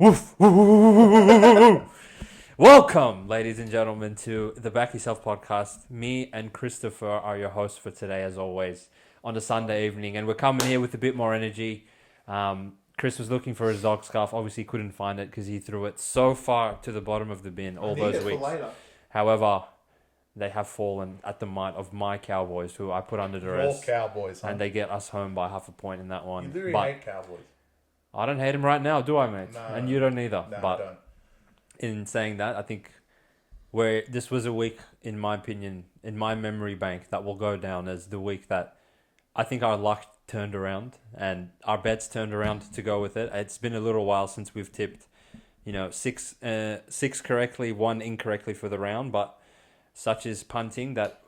Woof! Welcome, ladies and gentlemen, to the Back Yourself Podcast. Me and Christopher are your hosts for today, as always, on a Sunday evening, and we're coming here with a bit more energy. Chris was looking for his dog scarf, obviously couldn't find it because he threw it so far to the bottom of the bin all those weeks. However, they have fallen at the might of my Cowboys, who I put under duress. Your Cowboys, huh? And they get us home by half a point in that one. You literally hate Cowboys. I don't hate him right now, do I, mate? No, and you don't either. No, but I don't. in saying that, I think where this was a week, in my opinion, in my memory bank, that will go down as the week that I think our luck turned around and our bets turned around to go with it. It's been a little while since we've tipped, six correctly, one incorrectly for the round, but such is punting that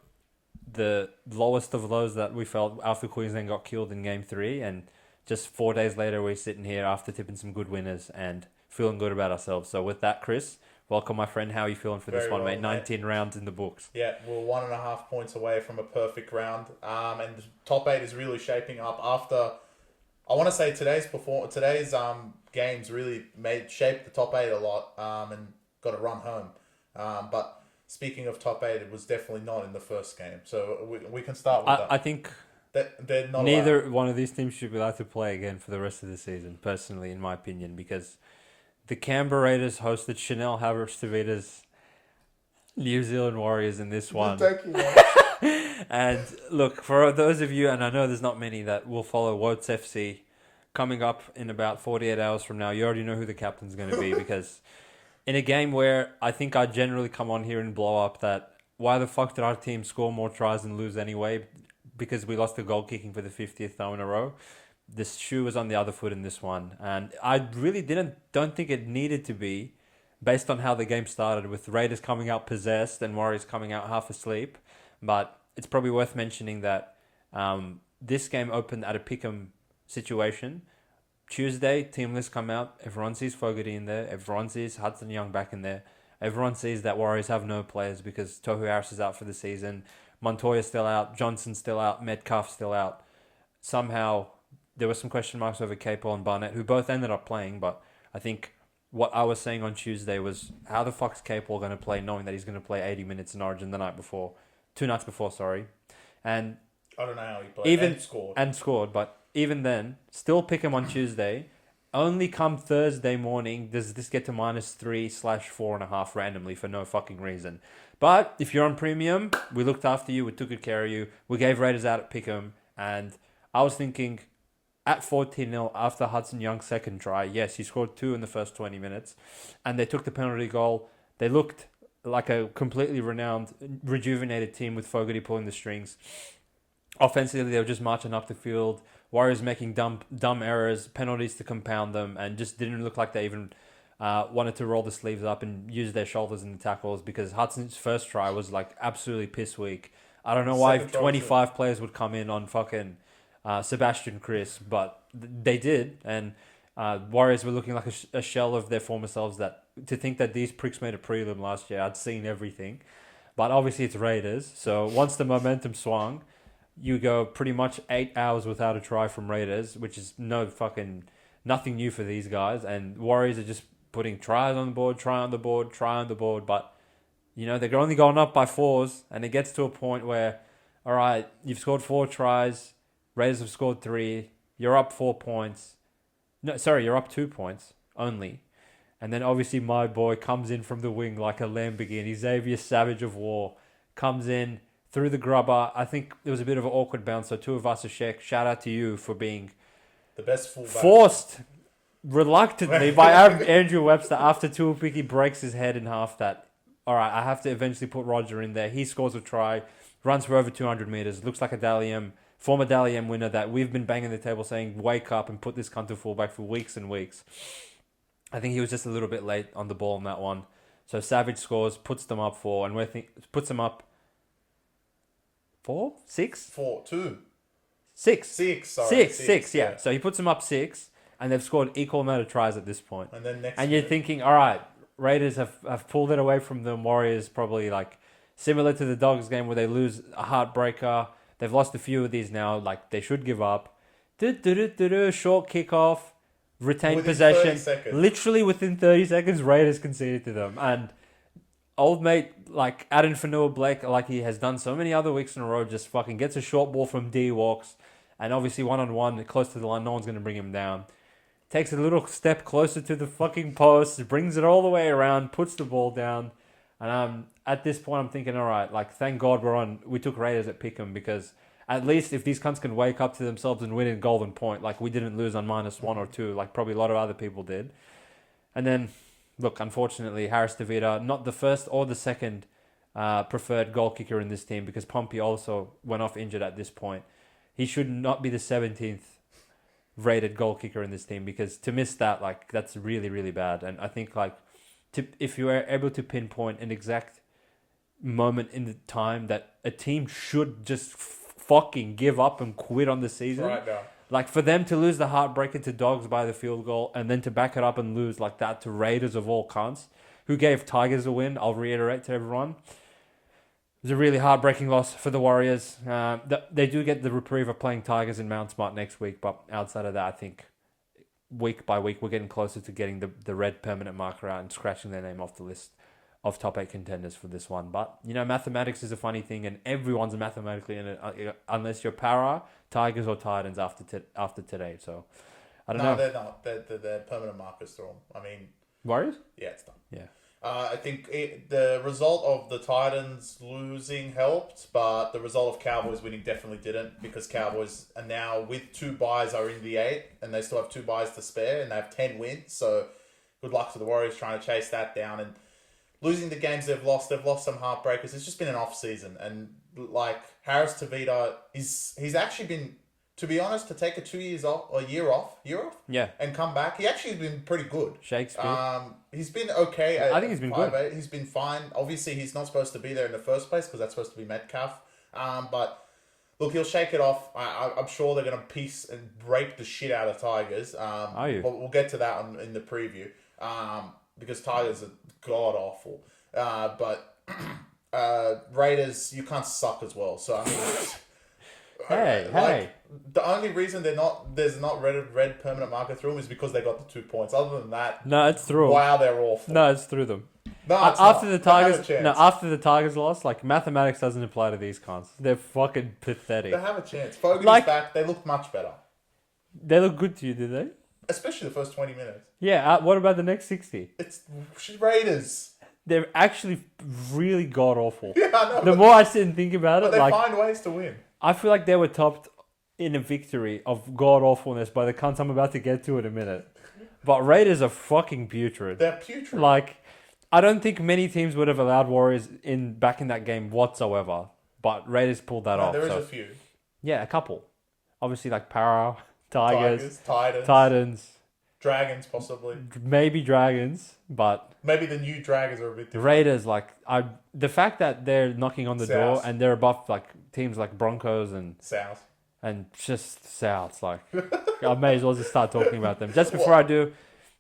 the lowest of lows that we felt after Queensland got killed in Game 3, and just 4 days later, we're sitting here after tipping some good winners and feeling good about ourselves. So with that, Chris, welcome, my friend. How are you feeling for this one, mate? 19 rounds in the books. Yeah, we're 1.5 points away from a perfect round. And the top 8 is really shaping up after, I want to say today's games really shaped the top 8 a lot and got a run home. But speaking of top 8, it was definitely not in the first game. So we can start with that. I think they're not neither allowed. one of these teams should be allowed to play again for the rest of the season, personally, in my opinion, because the Canberra Raiders hosted Chanel Havers-Tavita's New Zealand Warriors in this one. And look, for those of you, and I know there's not many that will follow Wotes FC, coming up in about 48 hours from now, you already know who the captain's going to be, because in a game where I think I generally come on here and blow up that why the fuck did our team score more tries and lose anyway, because we lost the goal kicking for the 50th time in a row. The shoe was on the other foot in this one, and I really don't think it needed to be, based on how the game started, with Raiders coming out possessed and Warriors coming out half asleep. But it's probably worth mentioning that this game opened at a pick'em situation. Tuesday, team lists come out. Everyone sees Fogarty in there. Everyone sees Hudson Young back in there. Everyone sees that Warriors have no players because Tohu Harris is out for the season. Montoya's still out. Johnson's still out. Metcalf's still out. Somehow, there were some question marks over Capel and Barnett, who both ended up playing. But I think what I was saying on Tuesday was, how the fuck's Capel going to play knowing that he's going to play 80 minutes in Origin the night before? 2 nights before, sorry. And I don't know how he played. And scored. But even then, still pick him on Tuesday. Only come Thursday morning does this get to -3/4.5 randomly for no fucking reason. But if you're on Premium, we looked after you, we took good care of you. We gave Raiders out at Pick'em, and I was thinking at 14-0 after Hudson Young's second try, yes, he scored 2 in the first 20 minutes, and they took the penalty goal. They looked like a completely rejuvenated team with Fogarty pulling the strings. Offensively, they were just marching up the field. Warriors making dumb errors, penalties to compound them, and just didn't look like they even wanted to roll the sleeves up and use their shoulders in the tackles, because Hudson's first try was like absolutely piss weak. I don't know why 25 players would come in on fucking Sebastian Chris, but they did, and Warriors were looking like a shell of their former selves. That to think that these pricks made a prelim last year, I'd seen everything. But obviously it's Raiders, so once the momentum swung, you go pretty much 8 hours without a try from Raiders, which is nothing new for these guys. And Warriors are just putting tries on the board, try on the board. But, they're only going up by 4s. And it gets to a point where, all right, you've scored 4 tries. Raiders have scored 3. You're up 4 points. No, sorry, you're up 2 points only. And then obviously my boy comes in from the wing like a Lamborghini. Xavier Savage of War comes in through the grubber. I think it was a bit of an awkward bounce. So Tuivasa-Sheck, shout out to you for being the best fullback. Forced reluctantly by Andrew Webster after Tuivasa breaks his head in half. That, all right, I have to eventually put Roger in there. He scores a try, runs for over 200 meters. Looks like a Dally M, former Dally M winner that we've been banging the table saying, wake up and put this cunt to fullback for weeks and weeks. I think he was just a little bit late on the ball on that one. So Savage scores, puts them up 4, and puts them up 4? 6? 4, 2. 6. 6, sorry. 6, yeah. So he puts them up 6, and they've scored equal amount of tries at this point. And then you're thinking, all right, Raiders have pulled it away from them. Warriors probably like similar to the Dogs game where they lose a heartbreaker. They've lost a few of these now. Like, they should give up. Short kickoff. retained Within possession. 30 seconds. Literally within 30 seconds, Raiders conceded to them. And old mate, like Adam Fanua-Blake, like he has done so many other weeks in a row, just fucking gets a short ball from D walks. And obviously one-on-one, close to the line, no one's going to bring him down. Takes a little step closer to the fucking post, brings it all the way around, puts the ball down. And at this point, I'm thinking, all right, like, thank God we took Raiders at Pick'em, because at least if these cunts can wake up to themselves and win in Golden Point, like we didn't lose on -1 or 2, like probably a lot of other people did. And then, look, unfortunately, Harris DeVita, not the first or the second preferred goal kicker in this team, because Pompey also went off injured at this point. He should not be the 17th rated goal kicker in this team, because to miss that, like, that's really, really bad. And I think, like, if you are able to pinpoint an exact moment in the time that a team should just fucking give up and quit on the season, Right now. like for them to lose the heartbreaker to Dogs by the field goal and then to back it up and lose like that to Raiders of all cunts, who gave Tigers a win, I'll reiterate to everyone. It was a really heartbreaking loss for the Warriors. They do get the reprieve of playing Tigers in Mount Smart next week, but outside of that, I think week by week we're getting closer to getting the red permanent marker out and scratching their name off the list of top 8 contenders for this one. But, you know, mathematics is a funny thing, and everyone's mathematically in it, unless you're Para, Tigers, or Titans after today. So, I don't know. No, they're not. They're permanent markers through them. I mean... Warriors? Yeah, it's done. Yeah. I think the result of the Titans losing helped, but the result of Cowboys winning definitely didn't, because Cowboys are now, with 2 buys, are in the 8, and they still have 2 buys to spare, and they have 10 wins. So, good luck to the Warriors trying to chase that down. And losing the games they've lost some heartbreakers. It's just been an off season, and like Harris Tavita he's actually been, to be honest, to take a year off, Yeah. and come back. He actually has been pretty good. Shakespeare. He's been okay. I think he's been good. 5'8". He's been fine. Obviously, he's not supposed to be there in the first place, because that's supposed to be Metcalf. But look, he'll shake it off. I'm sure they're going to piece and rape the shit out of Tigers. Are you? But we'll get to that in the preview. Because Tigers are god awful. But Raiders, you can't suck as well. So I mean, Hey. The only reason there's not red permanent marker through them is because they got the 2 points. Other than that, No, it's through them. wow, they're awful. No, it's through them. No, it's after not. the They have a Tigers, chance. after the Tigers lost, like mathematics doesn't apply to these cons. They're fucking pathetic. They have a chance. Fogarty's Like- back. They look much better, They look good to you, did they? especially the first 20 minutes. Yeah. What about the next 60? It's Raiders. They're actually really god awful. Yeah, I know. The more I sit and think about but it, they like find ways to win. I feel like they were topped in a victory of god awfulness by the cunts I'm about to get to in a minute. But Raiders are fucking putrid. They're putrid. Like, I don't think many teams would have allowed Warriors back in that game whatsoever. But Raiders pulled that off. There is So, a few. yeah, a couple. Obviously, like Para, Tigers, Titans, Titans, Dragons, possibly. maybe Dragons, but Maybe the new Dragons are a bit the different. Raiders, like, the fact that they're knocking on the door South. and they're above like teams like Broncos and South. just Souths, like, I may as well just start talking about them. Just before I do,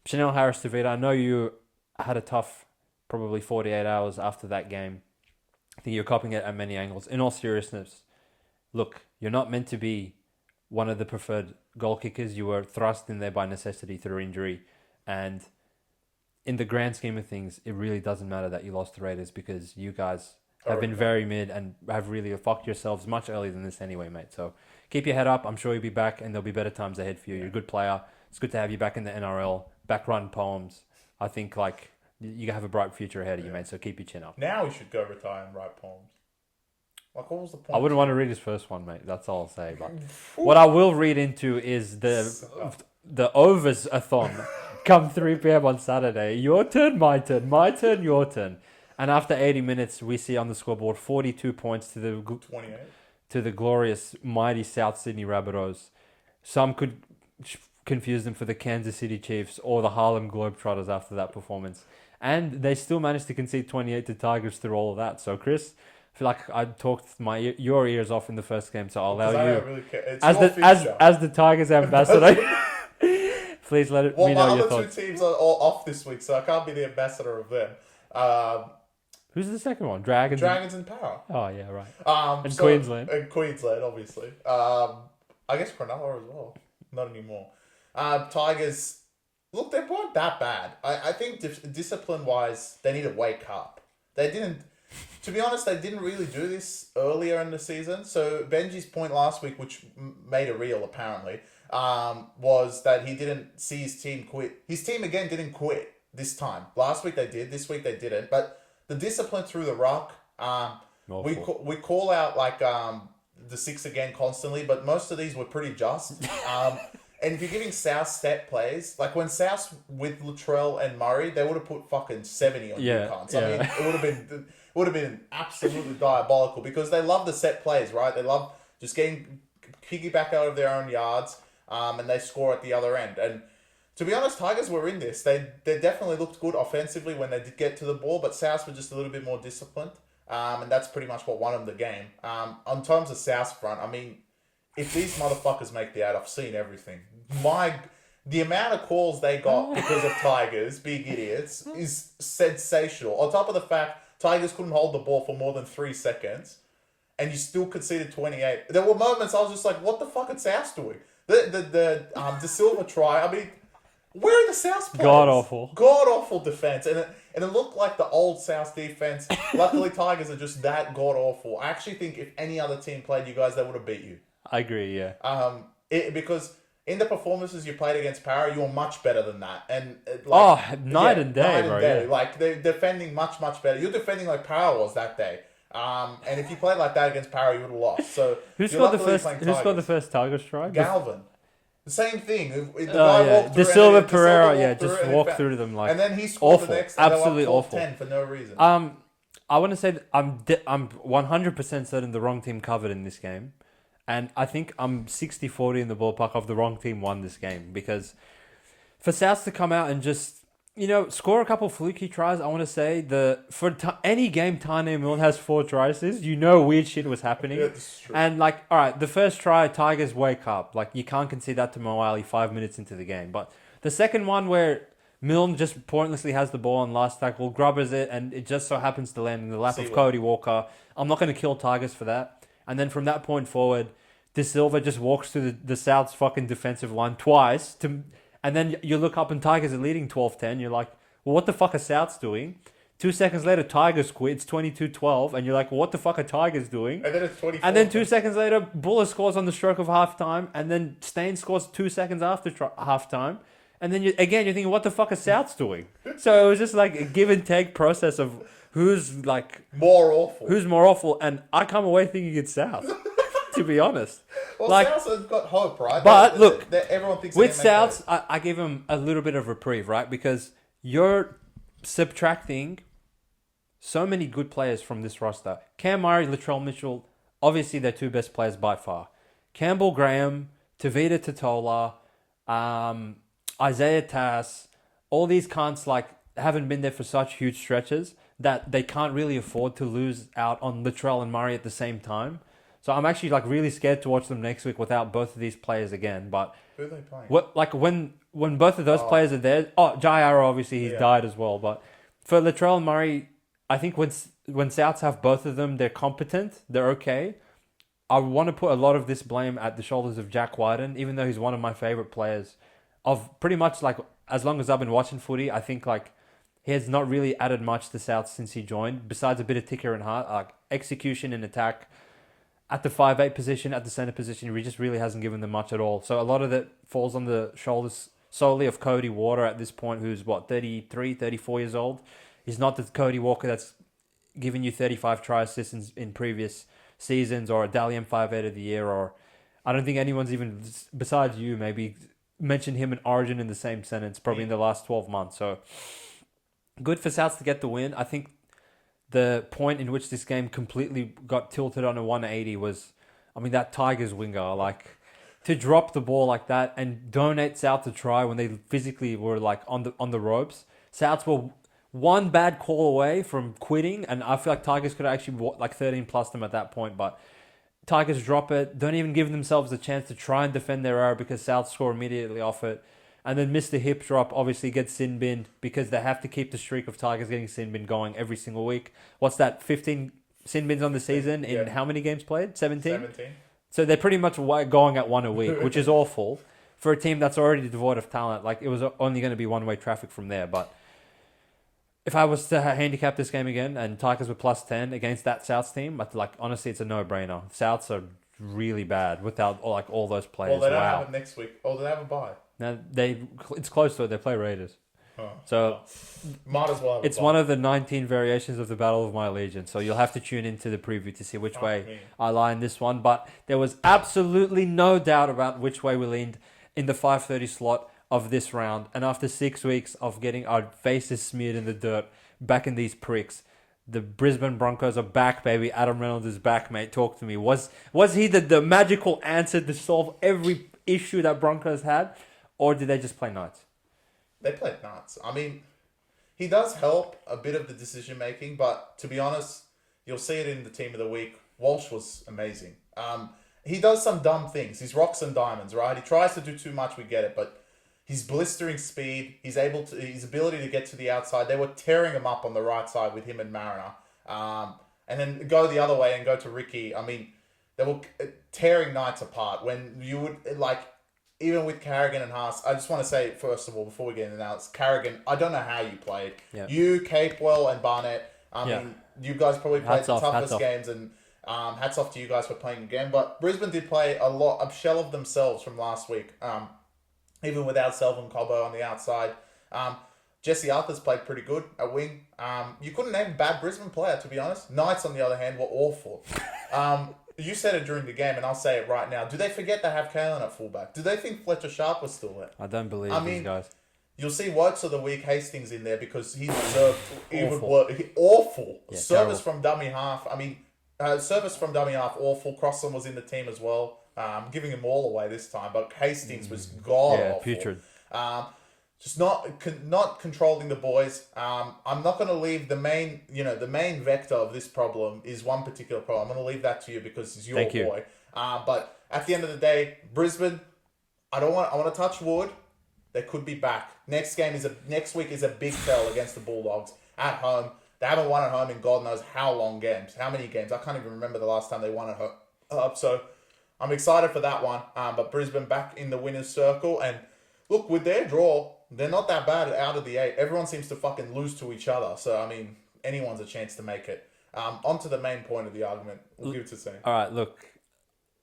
Chanel Harris DeVita, I know you had a tough, probably 48 hours after that game. I think you're copying it at many angles. In all seriousness, look, you're not meant to be one of the preferred goal kickers. You were thrust in there by necessity through injury. And in the grand scheme of things, it really doesn't matter that you lost to Raiders, because you guys have been very mid and have really fucked yourselves much earlier than this anyway, mate. So keep your head up. I'm sure you'll be back, and there'll be better times ahead for you. You're a good player. It's good to have you back in the NRL. Back run poems. I think, like, you have a bright future ahead of you, mate. So keep your chin up. Now we should go retire and write poems. Like, what was the point? I wouldn't want to read his first one, mate. That's all I'll say. But what I will read into is the overs-a-thon come 3 p.m. on Saturday. Your turn, my turn. My turn, your turn. And after 80 minutes, we see on the scoreboard 42 points to the 28. to the glorious, mighty South Sydney Rabbitohs. Some could confuse them for the Kansas City Chiefs or the Harlem Globetrotters after that performance. And they still managed to concede 28 to Tigers through all of that. So, Chris, I feel like I talked your ears off in the first game, so I'll allow I you, don't really care. It's as your fixture. the Tigers ambassador, please let Well, me my know your other thoughts. 2 teams are all off this week, so I can't be the ambassador of them. Who's the second one? Dragons? Dragons and Power. Oh, yeah, right. And Queensland. And Queensland, obviously. I guess Cronulla as well. Not anymore. Tigers, Look, they weren't that bad. I think discipline-wise, they need to wake up. They didn't... To be honest, they didn't really do this earlier in the season. So Benji's point last week, which made it real apparently, was that he didn't see his team quit. His team, again, didn't quit this time. Last week they did. This week they didn't. But the discipline through the ruck, we call out like the six again constantly, but most of these were pretty just. And if you're giving South set plays, like when South with Latrell and Murray, they would have put fucking 70 on you cunts. I mean, it would have been absolutely diabolical because they love the set plays, right? They love just getting piggyback out of their own yards, and they score at the other end. And to be honest, Tigers were in this. They definitely looked good offensively when they did get to the ball, but South were just a little bit more disciplined, and that's pretty much what won them the game. On terms of South's front, I mean, if these motherfuckers make the 8, I've seen everything. The amount of calls they got because of Tigers, big idiots, is sensational. On top of the fact Tigers couldn't hold the ball for more than 3 seconds, and you still conceded 28. There were moments I was just like, what the fuck is South doing? The De Silva try, I mean, where are the South players? God awful defense, and it looked like the old South defense. Luckily, Tigers are just that god awful. I actually think if any other team played you guys, they would have beat you. I agree, yeah. Because in the performances you played against Para, you were much better than that. And night and day, bro. Yeah. Like they're defending much better. You're defending like Para was that day. And if you played like that against Para, you would have lost. So who scored the first Tigers try? Galvin. The same thing. The guy walked through. De Silva Pereira, just walked through them like. And then he scored the next. Absolutely awful. 10 for no reason. I want to say that I'm 100% certain the wrong team covered in this game. And I think I'm 60-40 in the ballpark of the wrong team won this game. Because for South to come out and just, score a couple fluky tries, I want to say, any game Tane Milne has 4 tries, weird shit was happening. Yeah, that's true. And all right, the first try, Tigers wake up. Like, you can't concede that to Moali 5 minutes into the game. But the second one where Milne just pointlessly has the ball on last tackle, grubbers it, and it just so happens to land in the lap of Cody Walker. I'm not going to kill Tigers for that. And then from that point forward, De Silva just walks through the South's fucking defensive line twice. And then you look up and Tigers are leading 12-10. You're like, well, what the fuck are Souths doing? 2 seconds later, Tigers quit. It's 22-12. And you're like, well, what the fuck are Tigers doing? And then it's 24. And then 2 seconds later, Buller scores on the stroke of halftime. And then Stain scores 2 seconds after halftime. And then you're thinking, what the fuck are Souths doing? So it was just like a give and take process of who's like... more awful. Who's more awful. And I come away thinking it's South. To be honest. Well, Souths have got hope, right? But look, everyone thinks with Souths, I give them a little bit of reprieve, right? Because you're subtracting so many good players from this roster. Cam Murray, Latrell Mitchell, obviously they're 2 best players by far. Campbell Graham, Tavita Totola, Isaiah Tass, all these cunts haven't been there for such huge stretches that they can't really afford to lose out on Latrell and Murray at the same time. So I'm actually really scared to watch them next week without both of these players again. But who are they playing? When both of those players are there, Jai Arrow obviously he's died as well. But for Latrell and Murray, I think when Souths have both of them, they're competent, they're okay. I want to put a lot of this blame at the shoulders of Jack Wyden, even though he's one of my favorite players. Of pretty much as long as I've been watching footy, I think he has not really added much to South since he joined, besides a bit of ticker and heart, execution and attack. At the 5'8" position, at the centre position, he just really hasn't given them much at all. So a lot of that falls on the shoulders solely of Cody Walker at this point, who's 33, 34 years old. He's not the Cody Walker that's given you 35 try assists in previous seasons, or a Dally M 5'8" of the year, or I don't think anyone's even, besides you, maybe mentioned him in Origin in the same sentence, probably in the last 12 months. So good for Souths to get the win. I think the point in which this game completely got tilted on a 180 was, that Tigers winger, to drop the ball like that and donate South to try when they physically were on the ropes. Souths were one bad call away from quitting, and I feel like Tigers could have actually 13 plus them at that point, but Tigers drop it, don't even give themselves a chance to try and defend their error because South score immediately off it. And then miss the hip drop, obviously gets sin binned because they have to keep the streak of Tigers getting sin binned going every single week. What's that, 15 sin bins on the season in how many games played? 17? 17. So they're pretty much going at 1 a week, which is awful. for a team that's already devoid of talent. Like, it was only going to be one-way traffic from there. But if I was to handicap this game again and Tigers were +10 against that Souths team, honestly, it's a no-brainer. Souths are really bad without all those players. Well, they don't have it next week. Oh, they have a bye. Now it's close to it. They play Raiders. So might as well have it's one of the 19 variations of the Battle of My Allegiance. So you'll have to tune into the preview to see which way I lie in this one. But there was absolutely no doubt about which way we leaned in the 5:30 slot of this round. And after 6 weeks of getting our faces smeared in the dirt, back in these pricks, the Brisbane Broncos are back, baby. Adam Reynolds is back, mate. Talk to me. Was he the magical answer to solve every issue that Broncos had? Or did they just play Knights? They played nuts. I mean, he does help a bit of the decision making, but to be honest, you'll see it in the team of the week. Walsh was amazing. He does some dumb things. He's rocks and diamonds, right? He tries to do too much, we get it, but his blistering speed, his ability to get to the outside, they were tearing him up on the right side with him and Mariner. And then go the other way and go to Ricky. I mean, they were tearing Knights apart when you would, even with Carrigan and Haas, I just want to say, first of all, before we get into that, Carrigan, I don't know how you played. Yeah. You, Capewell, and Barnett, I mean, you guys probably played the toughest games, and hats off to you guys for playing again. But Brisbane did play a shell of themselves from last week, even without Selvin Cobbo on the outside. Jesse Arthur's played pretty good at wing. You couldn't name a bad Brisbane player, to be honest. Knights, on the other hand, were awful. You said it during the game, and I'll say it right now. Do they forget they have Kalen at fullback? Do they think Fletcher Sharp was still there? I don't believe these guys. You'll see Wokes of the week, Hastings in there, because he deserved awful. Yeah, service from dummy half. I mean, service from dummy half, awful. Crossan was in the team as well. Giving him all away this time, but Hastings was god-awful. Putrid. Just not controlling the boys. I'm not going to leave the main vector of this problem is one particular problem. I'm going to leave that to you because it's your boy. But at the end of the day, Brisbane, I want to touch wood. They could be back. Next week is a big tell against the Bulldogs at home. They haven't won at home in God knows how many games. I can't even remember the last time they won at home. So I'm excited for that one. But Brisbane back in the winner's circle, and look, with their draw, they're not that bad out of the 8. Everyone seems to fucking lose to each other. So, I mean, anyone's a chance to make it. On to the main point of the argument. We'll give it to Sam. All right, look.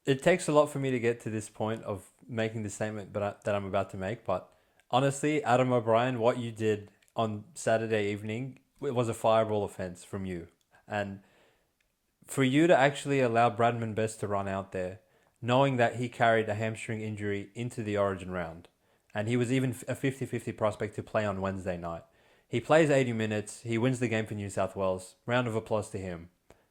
It takes a lot for me to get to this point of making the statement that I'm about to make. But honestly, Adam O'Brien, what you did on Saturday evening, it was a fireball offence from you. And for you to actually allow Bradman Best to run out there, knowing that he carried a hamstring injury into the Origin round, and he was even a 50-50 prospect to play on Wednesday night. He plays 80 minutes. He wins the game for New South Wales. Round of applause to him.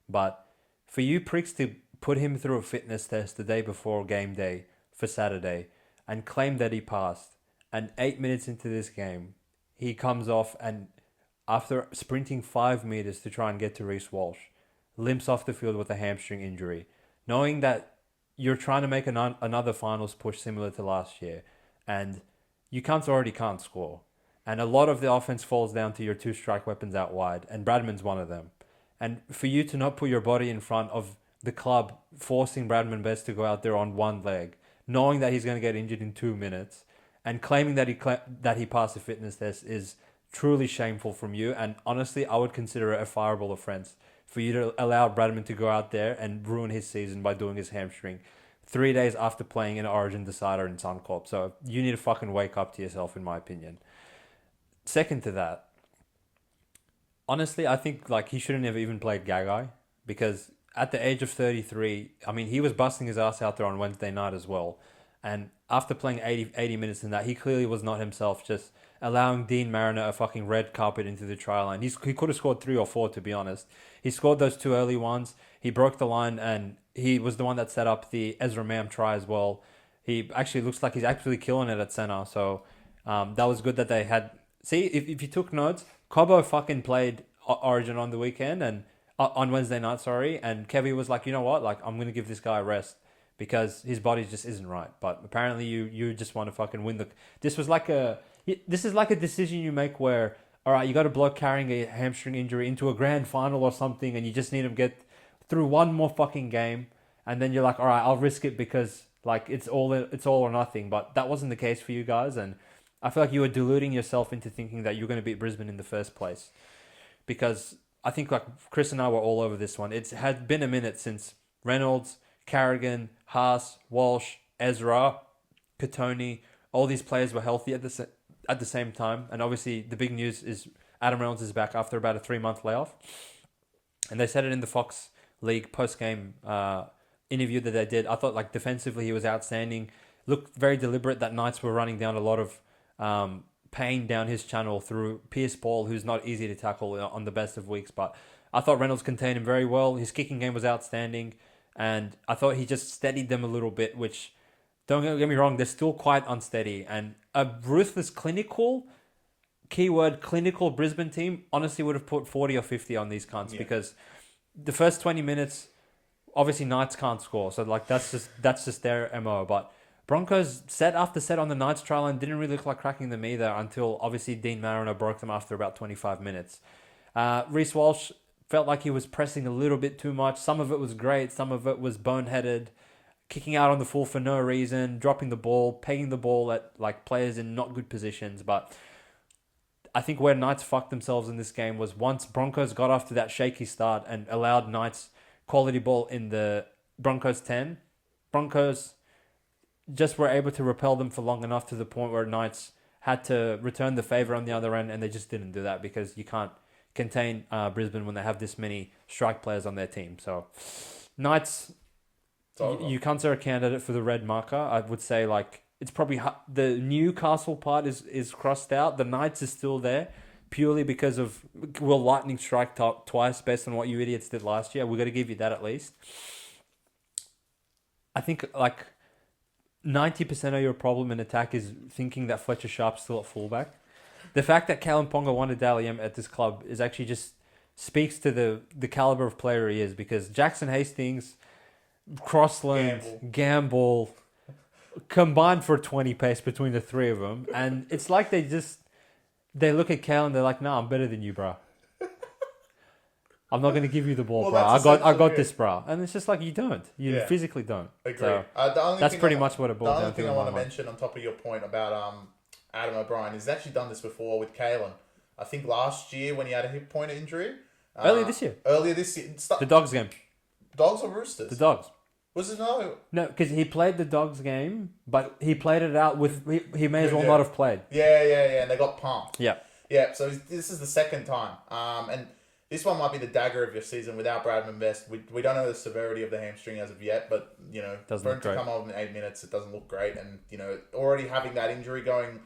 But for you pricks to put him through a fitness test the day before game day for Saturday and claim that he passed, and 8 minutes into this game, he comes off and after sprinting 5 meters to try and get to Reece Walsh, limps off the field with a hamstring injury, knowing that you're trying to make another finals push similar to last year, and you already can't score. And a lot of the offense falls down to your 2 strike weapons out wide, and Bradman's one of them. And for you to not put your body in front of the club, forcing Bradman Best to go out there on one leg, knowing that he's going to get injured in 2 minutes, and claiming that he passed the fitness test is truly shameful from you. And honestly, I would consider it a fireable offence for you to allow Bradman to go out there and ruin his season by doing his hamstring 3 days after playing an Origin decider in Suncorp. So you need to fucking wake up to yourself, in my opinion. Second to that, honestly, I think he shouldn't have even played Gagai, because at the age of 33, I mean, he was busting his ass out there on Wednesday night as well. And after playing 80 minutes in that, he clearly was not himself, just allowing Dean Mariner a fucking red carpet into the try line. He could have scored 3 or 4, to be honest. He scored those 2 early ones. He broke the line, and he was the one that set up the Ezra Mam try as well. He actually looks like he's actually killing it at center. So that was good that they had... See, if you took notes, Cobbo fucking played Origin on the weekend, and on Wednesday night, sorry. And Kevy was like, you know what? I'm going to give this guy a rest because his body just isn't right. But apparently you just want to fucking win the... This is like a decision you make where, all right, you got a bloke carrying a hamstring injury into a grand final or something, and you just need him get through one more fucking game, and then you're like, all right, I'll risk it because Like it's all or nothing. But that wasn't the case for you guys, and I feel like you were deluding yourself into thinking that you're going to beat Brisbane in the first place, because I think like Chris and I were all over this one. It's had been a minute since Reynolds, Carrigan, Haas, Walsh, Ezra, Katoni, all these players were healthy at the same time. And obviously the big news is Adam Reynolds is back after about a 3-month layoff. And they said it in the Fox League post-game interview that they did. I thought like defensively he was outstanding. Looked very deliberate that Knights were running down a lot of pain down his channel through Pierce Paul, who's not easy to tackle on the best of weeks. But I thought Reynolds contained him very well. His kicking game was outstanding. And I thought he just steadied them a little bit, which, don't get me wrong, they're still quite unsteady. And a ruthless clinical, keyword clinical Brisbane team honestly would have put 40 or 50 on these cunts because the first 20 minutes, obviously Knights can't score. So like that's just their MO. But Broncos set after set on the Knights trial and didn't really look like cracking them either until obviously Dean Mariner broke them after about 25 minutes. Reece Walsh felt like he was pressing a little bit too much. Some of it was great. Some of it was boneheaded. Kicking out on the full for no reason. Dropping the ball. Pegging the ball at like players in not good positions. But I think where Knights fucked themselves in this game was once Broncos got off to that shaky start and allowed Knights quality ball in the Broncos 10. Broncos just were able to repel them for long enough to the point where Knights had to return the favour on the other end, and they just didn't do that because you can't contain Brisbane when they have this many strike players on their team. So Knights, you can't say a candidate for the red marker. I would say like it's probably the Newcastle part is crossed out. The Knights is still there purely because of will lightning strike twice based on what you idiots did last year. We're going to give you that at least. I think like 90% of your problem in attack is thinking that Fletcher Sharp's still at fullback. The fact that Kalen Ponga won a Dally M at this club is actually just speaks to the caliber of player he is, because Jackson Hastings, Crossland, Gamble combined for 20 pace between the three of them, and it's like they look at Kalen and they're like, "Nah, I'm better than you, bro. I'm not going to give you the ball, bro. I got this, bro." And it's just like you don't. You physically don't. Agree. So that's pretty much what it boils down to. The only thing I want to mention on top of your point about Adam O'Brien, he's actually done this before with Kalen. I think last year when he had a hip pointer injury. Earlier this year. The Dogs game. Dogs or Roosters? The Dogs. Was it no? No, because he played the Dogs game, but he played it out with... He may as well not have played. Yeah, and they got pumped. Yeah. Yeah, so this is the second time. And this one might be the dagger of your season without Bradman Best. We don't know the severity of the hamstring as of yet, but, you know, for him to come on in 8 minutes, it doesn't look great. And, you know, already having that injury going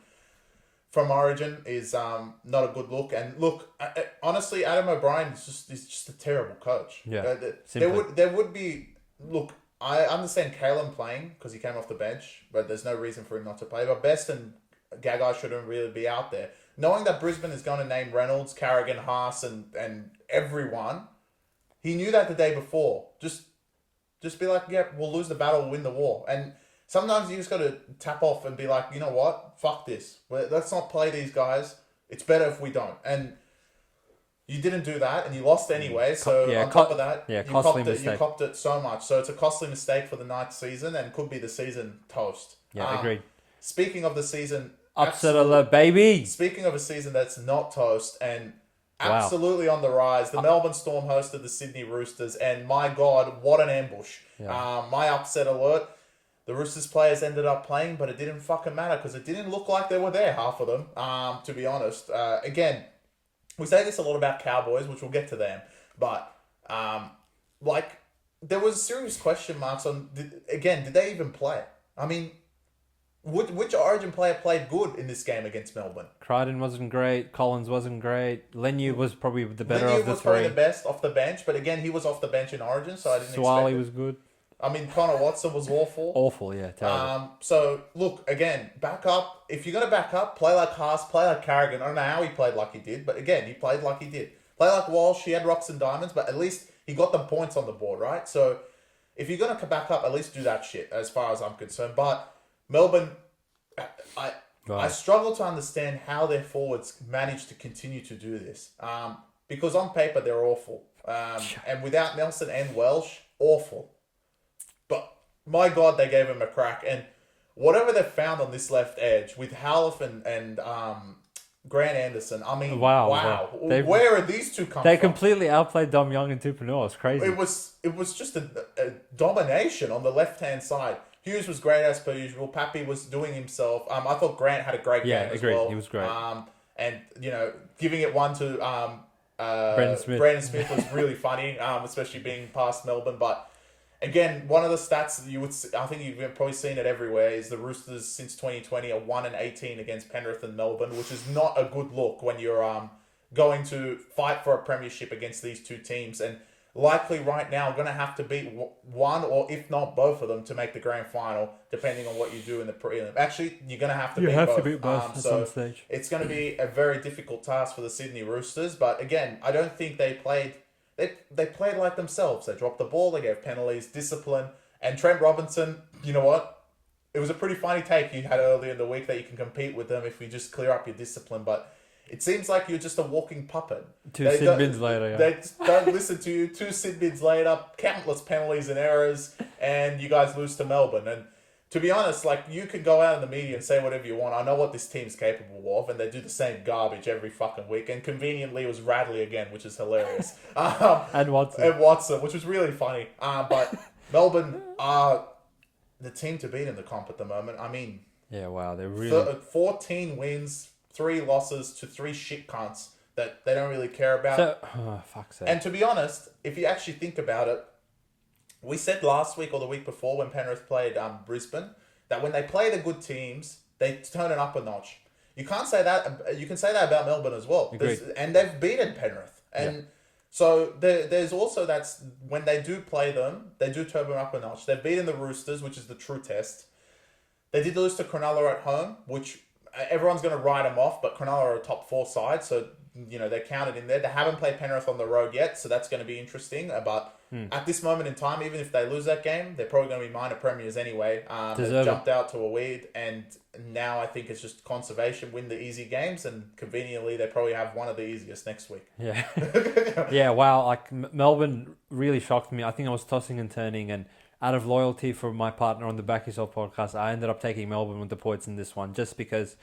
from Origin is not a good look. And look, honestly, Adam O'Brien is just a terrible coach. Yeah, there would be... Look, I understand Kalen playing because he came off the bench, but there's no reason for him not to play. But Best and Gagai shouldn't really be out there. Knowing that Brisbane is going to name Reynolds, Carrigan, Haas, and everyone, he knew that the day before. Just be like, yeah, we'll lose the battle, we'll win the war. And sometimes you just got to tap off and be like, you know what? Fuck this. Let's not play these guys. It's better if we don't. And you didn't do that, and you lost anyway. So on top of that, you copped it so much. So it's a costly mistake for the Knights season, and could be the season toast. Yeah, agreed. Speaking of the season, upset alert, baby. Speaking of a season that's not toast and absolutely on the rise, the Melbourne Storm hosted the Sydney Roosters, and my God, what an ambush! Yeah. My upset alert. The Roosters players ended up playing, but it didn't fucking matter because it didn't look like they were there, half of them. To be honest, again. We say this a lot about Cowboys, which we'll get to them, but there was serious question marks on. Did they even play? I mean, which Origin player played good in this game against Melbourne? Crichton wasn't great. Collins wasn't great. Leniu was probably the better of the three. Leniu was probably the best off the bench, but again, he was off the bench in Origin, so I didn't expect Swally it. was good. I mean, Connor Watson was awful. Awful, yeah, terrible. So, look, again, back up. If you're going to back up, play like Haas, play like Carrigan. I don't know how he played like he did, but again, he played like he did. Play like Walsh, he had rocks and diamonds, but at least he got the points on the board, right? So, if you're going to back up, at least do that shit, as far as I'm concerned. But Melbourne, I struggle to understand how their forwards managed to continue to do this. Because on paper, they're awful. And without Nelson and Welsh, awful. But my God, they gave him a crack. And whatever they found on this left edge with Halif and Grant Anderson, I mean, wow. Where are these two come They from? completely outplayed Dom Young and Tupanua. It's crazy. It was just a domination on the left-hand side. Hughes was great as per usual. Pappy was doing himself. I thought Grant had a great game as agreed. well. He was great. And, giving it one to Brandon Smith was really funny, especially being past Melbourne. But again, one of the stats that I think you've probably seen it everywhere, is the Roosters since 2020 are 1-18 against Penrith and Melbourne, which is not a good look when you're going to fight for a premiership against these two teams. And likely right now going to have to beat one or if not both of them to make the grand final, depending on what you do in the prelim. Actually, you're going to have to beat both. At some stage. It's going to be a very difficult task for the Sydney Roosters. But again, I don't think they played like themselves. They dropped the ball, they gave penalties, discipline. And Trent Robinson, you know what? It was a pretty funny take you had earlier in the week that you can compete with them if you just clear up your discipline. But it seems like you're just a walking puppet. Two sin bins later, yeah. They don't listen to you. 2 sin bins later, countless penalties and errors, and you guys lose to Melbourne. And to be honest, like, you can go out in the media and say whatever you want. I know what this team's capable of, and they do the same garbage every fucking week. And conveniently, it was Radley again, which is hilarious. And Watson. Which was really funny. But Melbourne are the team to beat in the comp at the moment. I mean, yeah, wow, they're really 14 wins, 3 losses to 3 shit cunts that they don't really care about. So, fuck's sake. And to be honest, if you actually think about it, we said last week or the week before when Penrith played Brisbane that when they play the good teams, they turn it up a notch. You can't say that. You can say that about Melbourne as well. And they've beaten Penrith. And so there's also that's when they do play them, they do turn them up a notch. They've beaten the Roosters, which is the true test. They did lose to Cronulla at home, which everyone's going to write them off, but Cronulla are a top 4 side, so they're counted in there. They haven't played Penrith on the road yet, so that's going to be interesting. But at this moment in time, even if they lose that game, they're probably going to be minor premiers anyway. They've jumped out to a lead, and now I think it's just conservation, win the easy games, and conveniently they probably have one of the easiest next week. Yeah. Yeah, wow. Like, Melbourne really shocked me. I think I was tossing and turning, and out of loyalty for my partner on the Back Yourself podcast, I ended up taking Melbourne with the points in this one, just because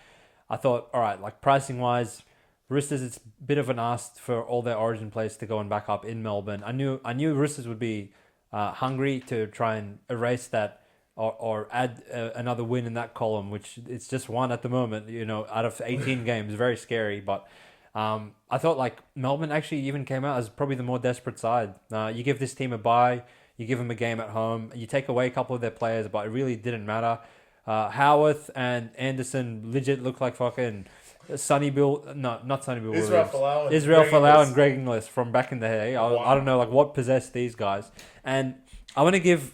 I thought, all right, like, pricing-wise, Roosters, it's a bit of an ask for all their origin players to go and back up in Melbourne. I knew Roosters would be hungry to try and erase that or add another win in that column, which it's just one at the moment, out of 18 games. Very scary. But I thought, like, Melbourne actually even came out as probably the more desperate side. You give this team a bye, you give them a game at home, you take away a couple of their players, but it really didn't matter. Howarth and Anderson legit look like fucking not Sonny Bill Israel Folau and Greg Inglis from back in the day. I don't know, like, what possessed these guys. And I want to give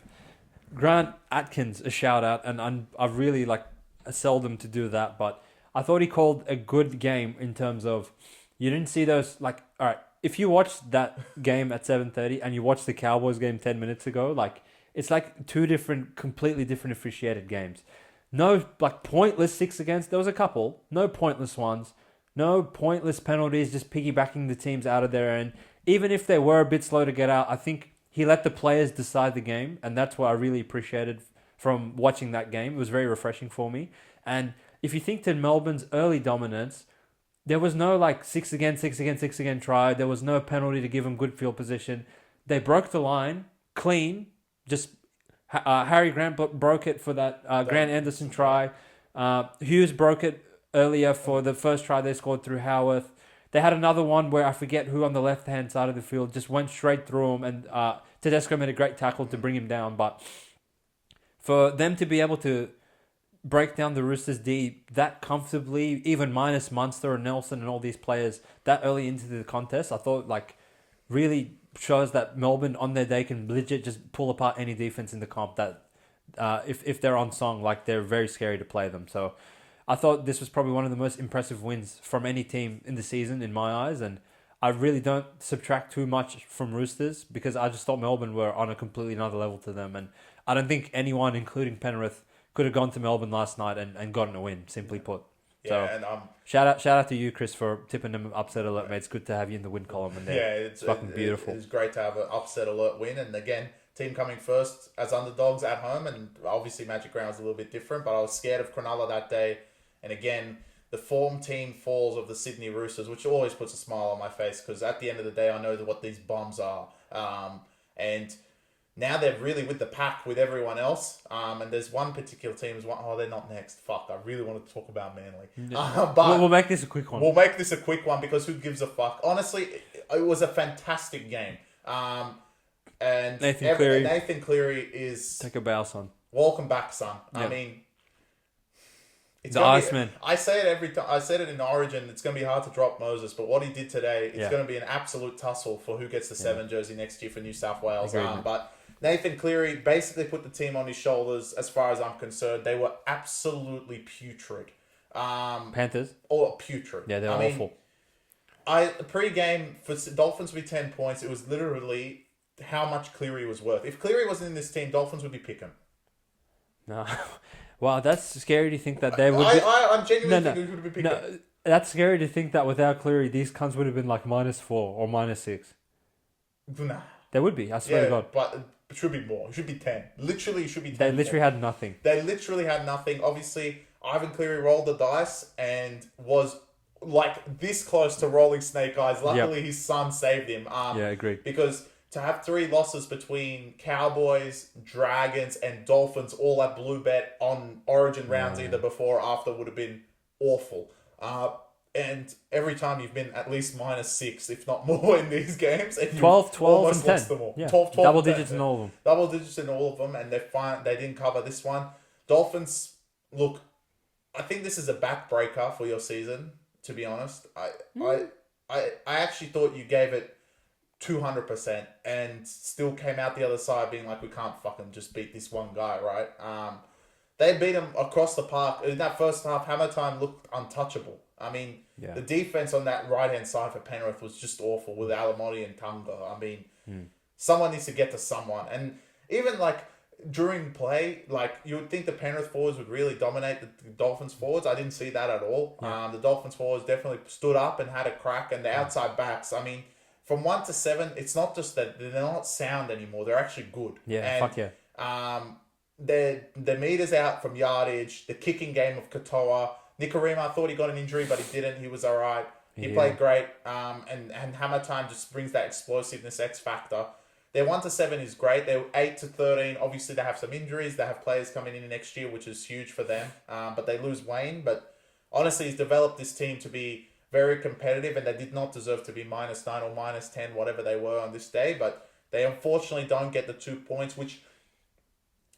Grant Atkins a shout out, and I've really, like, seldom to do that, but I thought he called a good game in terms of, you didn't see those, like, all right, if you watched that game at 7:30 and you watched the Cowboys game 10 minutes ago, like, it's like 2 completely different officiated games. No, like, pointless 6 against. There was a couple. No pointless ones. No pointless penalties, just piggybacking the teams out of there. And even if they were a bit slow to get out, I think he let the players decide the game. And that's what I really appreciated from watching that game. It was very refreshing for me. And if you think to Melbourne's early dominance, there was no, like, 6 again try. There was no penalty to give them good field position. They broke the line clean. Just Harry Grant broke it for that Grant Anderson try. Hughes broke it earlier for the first try they scored through Howarth. They had another one where I forget who on the left-hand side of the field just went straight through him, and Tedesco made a great tackle to bring him down. But for them to be able to break down the Roosters D that comfortably, even minus Munster and Nelson and all these players that early into the contest, I thought, like, really shows that Melbourne on their day can legit just pull apart any defense in the comp that if they're on song, like, they're very scary to play them. So I thought this was probably one of the most impressive wins from any team in the season in my eyes, and I really don't subtract too much from Roosters because I just thought Melbourne were on a completely another level to them, and I don't think anyone, including Penrith, could have gone to Melbourne last night and gotten a win, simply put. So, yeah, and shout out to you, Chris, for tipping them upset alert, mate. It's good to have you in the win column, and it's fucking beautiful. It's great to have an upset alert win, and again, team coming first as underdogs at home, and obviously Magic Round was a little bit different, but I was scared of Cronulla that day. And again, the form team falls of the Sydney Roosters, which always puts a smile on my face, because at the end of the day, I know what these bums are. And now they're really with the pack with everyone else. And there's one particular team who's they're not next. Fuck, I really want to talk about Manly. But we'll make this a quick one. We'll make this a quick one because who gives a fuck? Honestly, it was a fantastic game. And Nathan Cleary is... Take a bow, son. Welcome back, son. Yeah. I mean... It's the Iceman. I say it every time. I said it in Origin. It's going to be hard to drop Moses, but what he did today, it's going to be an absolute tussle for who gets the 7 jersey next year for New South Wales. But Nathan Cleary basically put the team on his shoulders. As far as I'm concerned, they were absolutely putrid. Panthers? Or putrid. Yeah, they're awful. Pre-game for Dolphins to be 10 points. It was literally how much Cleary was worth. If Cleary wasn't in this team, Dolphins would be picking. No. Wow, that's scary to think that they would... I'm genuinely thinking we would be picking. No, that's scary to think that without Cleary, these cunts would have been like -4 or -6. Nah. They would be, I swear to God. But it should be more. It should be 10. Literally, it should be 10. They literally had nothing. They literally had nothing. Obviously, Ivan Cleary rolled the dice and was like this close to rolling snake eyes. Luckily, his son saved him. Agreed. Because... to have 3 losses between Cowboys, Dragons, and Dolphins all at Blue Bet on Origin rounds either before or after would have been awful. And every time you've been at least -6, if not more, in these games. And 12, and 10. Them all. Yeah. 12, double digits in all of them. Double digits in all of them, and they didn't cover this one. Dolphins, look, I think this is a backbreaker for your season, to be honest. I actually thought you gave it 200% and still came out the other side being like, we can't fucking just beat this one guy, right? They beat him across the park. In that first half, Hammer Time looked untouchable. I mean, the defense on that right-hand side for Penrith was just awful with Alamotti and Tunga. I mean, someone needs to get to someone. And even like during play, like you would think the Penrith forwards would really dominate the Dolphins forwards. I didn't see that at all. The Dolphins forwards definitely stood up and had a crack, and the outside backs, I mean, from 1 to 7, it's not just that they're not sound anymore. They're actually good. Yeah, and, fuck yeah. The meters out from yardage, the kicking game of Katoa. Nikorima, I thought he got an injury, but he didn't. He was all right. He played great. And Hammer Time just brings that explosiveness X factor. Their 1 to 7 is great. They're 8 to 13. Obviously, they have some injuries. They have players coming in next year, which is huge for them. But they lose Wayne. But honestly, he's developed this team to be very competitive, and they did not deserve to be -9 or -10, whatever they were on this day. But they unfortunately don't get the 2 points, which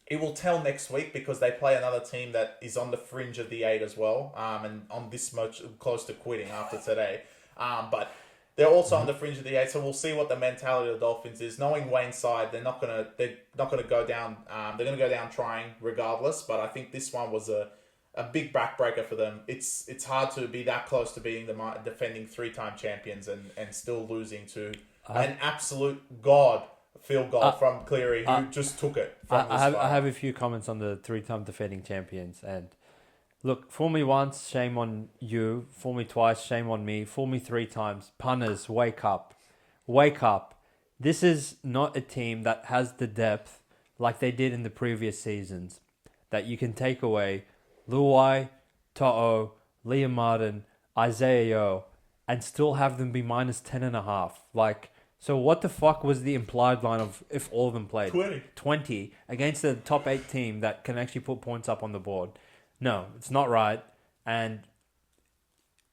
it will tell next week because they play another team that is on the fringe of the 8 as well, and on this much close to quitting after today. But they're also on the fringe of the 8, so we'll see what the mentality of the Dolphins is. Knowing Wayne's side, they're not gonna go down. They're gonna go down trying regardless. But I think this one was a big backbreaker for them. It's hard to be that close to being the defending 3-time champions and still losing to an absolute field goal from Cleary, who just took it. I have a few comments on the 3-time defending champions. And look, fool me once, shame on you. Fool me twice, shame on me. Fool me 3 times. Punters, wake up. Wake up. This is not a team that has the depth like they did in the previous seasons that you can take away Luai, To'o, Liam Martin, Isaiah Yeo, and still have them be -10.5. Like, so what the fuck was the implied line of if all of them played? 20 against the top 8 team that can actually put points up on the board. No, it's not right. And